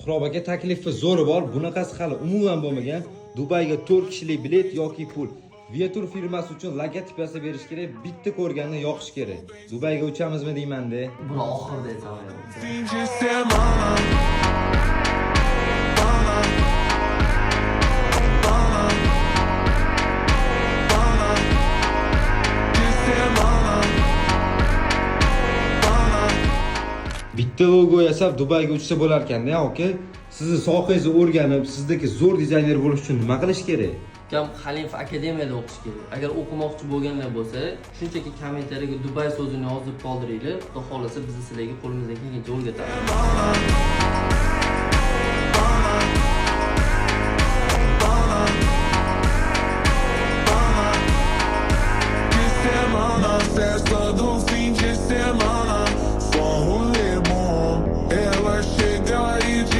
Suhrob aka taklifi zo'ri bor. Bunaqasi hali umuman bo'lmagan. Dubayga 4 kishilik bilet yoki pul. Viatur firmasi uchun logotip yasab berish kerak. Bitta ko'rganda yoqish kerak. Dubayga uchamizmi deyman-da. Buni oxirida aytaman. Bitta logo yasab Dubayga uchsa bo'lar ekan-da, aka. Sizni sohangizni o'rganib, sizdagi zo'r dizayner bo'lish uchun nima qilish kerak? Kam Xalimov akademiyada o'qish kerak. Agar o'qimoqchi bo'lganlar bo'lsa, shunchaki kommentariyaga Dubay so'zini yozib qoldiringlar. Xudo xolasa biz sizlarga qo'limizdan kelgancha o'rgatamiz.